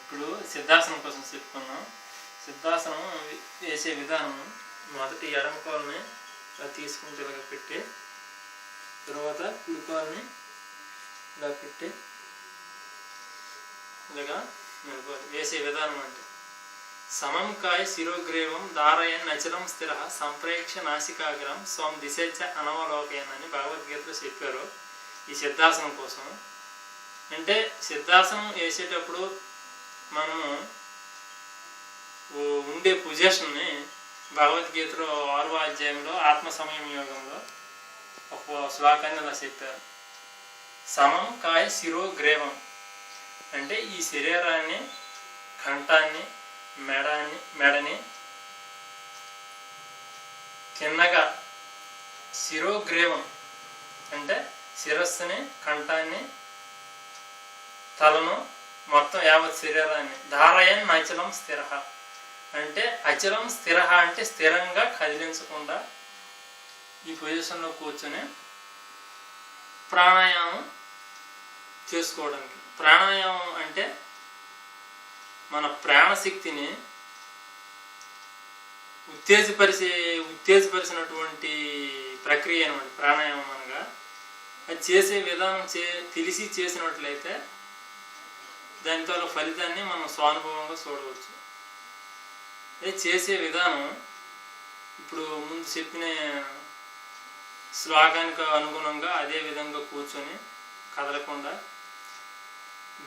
ఇప్పుడు సిద్ధాసనం కోసం చెప్పుకున్నాం. సిద్ధాసనం వేసే విధానం మొదటి ఎడమ కాలుని ఇలా తీసుకుంటే ఇలాగ పెట్టి, తర్వాత కుడి కాలుని ఇలా పెట్టి ఇలాగా వేసే విధానం అంటే సమం కాయ శిరోగ్రీవం ధారయన్ అచలం స్థిర సంప్రేక్ష నాసికాగ్రం స్వం దిశచ అనవలోకయన్ అని భగవద్గీతలో చెప్పారు. ఈ సిద్ధాసనం కోసం అంటే సిద్ధాసనం వేసేటప్పుడు మనము ఉండే పొజిషన్ని భగవద్గీతలో 6వ అధ్యాయంలో ఆత్మ సమయం యోగంలో ఒక శ్లోకాన్ని అలా చెప్పారు. సమం కాయ శిరోగ్రీవం అంటే ఈ శరీరాన్ని, కంఠాన్ని, మెడని కిందగా, శిరోగ్రీవం అంటే శిరస్సుని, కంఠాన్ని, తలను, మొత్తం యావత్ శరీరాన్ని, ధారయన్ అచలం స్థిర అంటే అచలం స్థిర అంటే స్థిరంగా కదిలించకుండా ఈ పొజిషన్లో కూర్చొని ప్రాణాయామం చేసుకోవడానికి. ప్రాణాయామం అంటే మన ప్రాణశక్తిని ఉత్తేజపరిచినటువంటి ప్రక్రియ అనమాట ప్రాణాయామం అనగా. అది చేసే విధానం తెలిసి చేసినట్లయితే దానితో ఫలితాన్ని మనం స్వానుభవంగా చూడవచ్చు. అది చేసే విధానం ఇప్పుడు ముందు చెప్పిన శ్లోకానికి అనుగుణంగా అదే విధంగా కూర్చొని కదలకుండా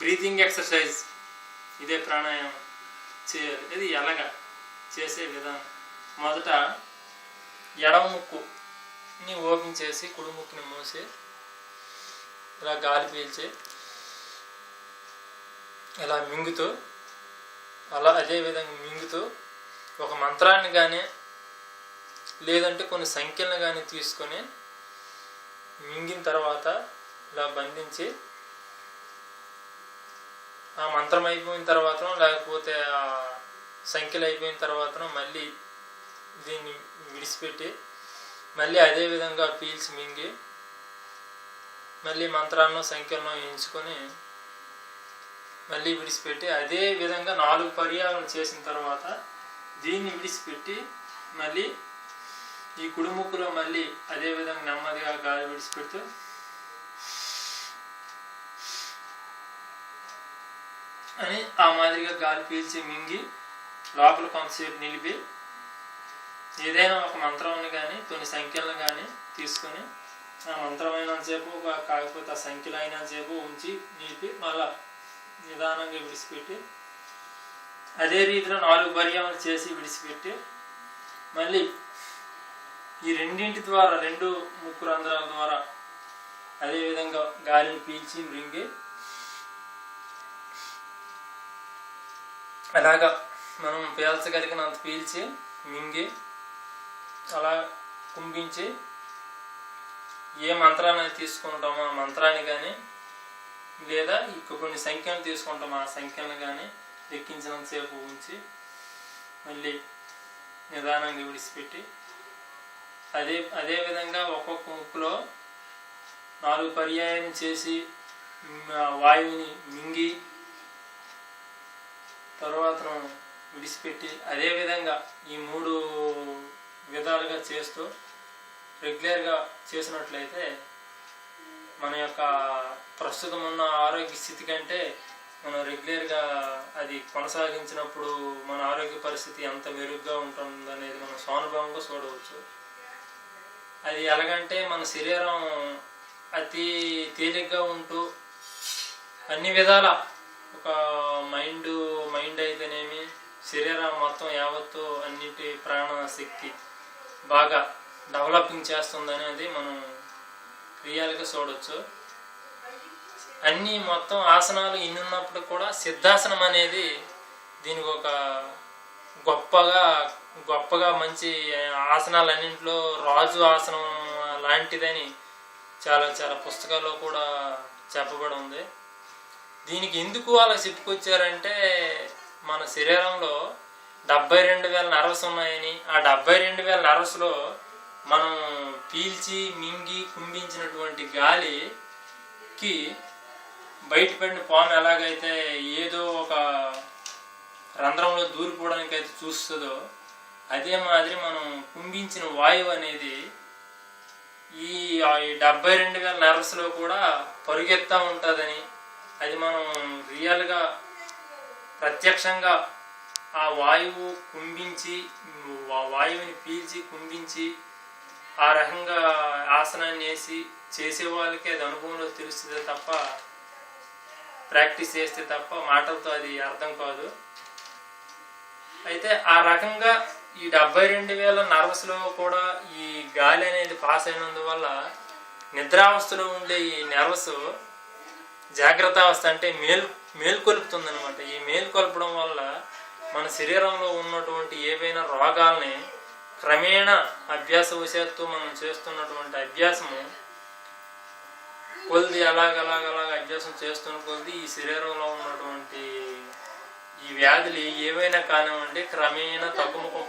బ్రీతింగ్ ఎక్సర్సైజ్ ఇదే ప్రాణాయామం చేయాలి. ఇది ఎలాగా చేసే విధానం మొదట ఎడమ ముక్కుని ఓపెన్ చేసి కుడి ముక్కుని మూసి ఇలా గాలి పీల్చి ఇలా మింగుతూ, అలా అదేవిధంగా మింగుతూ ఒక మంత్రాన్ని కానీ లేదంటే కొన్ని సంఖ్యలను కానీ తీసుకొని మింగిన తర్వాత ఇలా బంధించి ఆ మంత్రం అయిపోయిన తర్వాత లేకపోతే ఆ సంఖ్యలు అయిపోయిన తర్వాత మళ్ళీ దీన్ని విడిచిపెట్టి మళ్ళీ అదేవిధంగా పీల్చి మింగి మళ్ళీ మంత్రాలను సంఖ్యలను ఎంచుకొని మళ్ళీ విడిచిపెట్టి అదే విధంగా 4 పర్యాలను చేసిన తర్వాత దీన్ని విడిచిపెట్టి మళ్ళీ ఈ కుడి ముక్కులో మళ్ళీ అదేవిధంగా నెమ్మదిగా గాలి విడిచిపెడుతూ అని ఆ మాదిరిగా గాలి పీల్చి మింగి లోపల కొంతసేపు నిలిపి ఏదైనా ఒక మంత్రాన్ని కానీ కొన్ని సంఖ్యలను కానీ తీసుకొని ఆ మంత్రం అయినంతసేపు కాకపోతే ఆ సంఖ్యలు అయినంతసేపు ఉంచి నిలిపి మళ్ళా నిదానంగా విడిచిపెట్టి అదే రీతిలో 4 పర్యాలు చేసి విడిచిపెట్టి మళ్ళీ ఈ రెండింటి ద్వారా 2 ముక్కు రంధ్రాల ద్వారా అదేవిధంగా గాలిని పీల్చి మృంగి అలాగా మనం పీల్చగలిగినంత పీల్చి మింగి అలా కుంభించి ఏ మంత్రాన్ని తీసుకుంటామో ఆ మంత్రాన్ని కానీ లేదా కొన్ని సంఖ్యలు తీసుకుంటామో ఆ సంఖ్యలను కానీ లెక్కించినంతసేపు ఉంచి మళ్ళీ నిదానంగా విడిచిపెట్టి అదేవిధంగా ఒక్కొక్క ముక్కులో 4 పర్యాయం చేసి వాయువుని మింగి తర్వాత విడిచిపెట్టి అదేవిధంగా ఈ 3 విధాలుగా చేస్తూ రెగ్యులర్గా చేసినట్లయితే మన యొక్క ప్రస్తుతం ఉన్న ఆరోగ్య స్థితి కంటే మనం రెగ్యులర్గా అది కొనసాగించినప్పుడు మన ఆరోగ్య పరిస్థితి ఎంత మెరుగ్గా ఉంటుందనేది మనం స్వానుభవంగా చూడవచ్చు. అది ఎలాగంటే మన శరీరం అతి తేలిగ్గా ఉంటూ అన్ని విధాల ఒక మైండ్ అయితేనేమి శరీరం మొత్తం యావత్తు అన్నిటి ప్రాణశక్తి బాగా డెవలపింగ్ చేస్తుంది అనేది మనం రియల్గా చూడవచ్చు. అన్నీ మొత్తం ఆసనాలు ఇన్ని ఉన్నప్పుడు కూడా సిద్ధాసనం అనేది దీనికి ఒక గొప్పగా మంచి ఆసనాలన్నింటిలో రాజు ఆసనం లాంటిదని చాలా చాలా పుస్తకాల్లో కూడా చెప్పబడి ఉంది. దీనికి ఎందుకు అలా చెప్పుకొచ్చారంటే మన శరీరంలో 72,000 నర్వస్ ఉన్నాయని, ఆ 72,000 నర్వస్లో మనం పీల్చి మింగి కుంభించినటువంటి గాలికి బయటపడిన పాము ఎలాగైతే ఏదో ఒక రంధ్రంలో దూరిపోవడానికి అయితే చూస్తుందో అదే మాదిరి మనం కుంభించిన వాయువు అనేది ఈ 72,000 నర్వ్స్లో కూడా పరుగెత్తా ఉంటుందని, అది మనం రియల్గా ప్రత్యక్షంగా ఆ వాయువు కుంభించి వాయువుని పీల్చి కుంభించి ఆ రకంగా ఆసనాన్ని వేసి చేసే వాళ్ళకి అది అనుభవంలో తెలుస్తుంది తప్ప, ప్రాక్టీస్ చేస్తే తప్ప మాటలతో అది అర్థం కాదు. అయితే ఆ రకంగా ఈ 72,000 నర్వస్లో కూడా ఈ గాలి అనేది పాస్ అయినందువల్ల నిద్రావస్థలో ఉండే ఈ నర్వస్ జాగ్రత్త అవస్థ అంటే మేల్కొలుపుతుంది అనమాట. ఈ మేల్కొల్పడం వల్ల మన శరీరంలో ఉన్నటువంటి ఏవైనా రోగాల్ని క్రమేణా అభ్యాసవశాత్తు మనం చేస్తున్నటువంటి అభ్యాసము కొద్ది అలాగ అభ్యాసం చేస్తున్న కొద్ది ఈ శరీరంలో ఉన్నటువంటి ఈ వ్యాధులు ఏవైనా కానివ్వండి క్రమేణా తగ్గుముఖం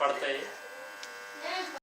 పడతాయి.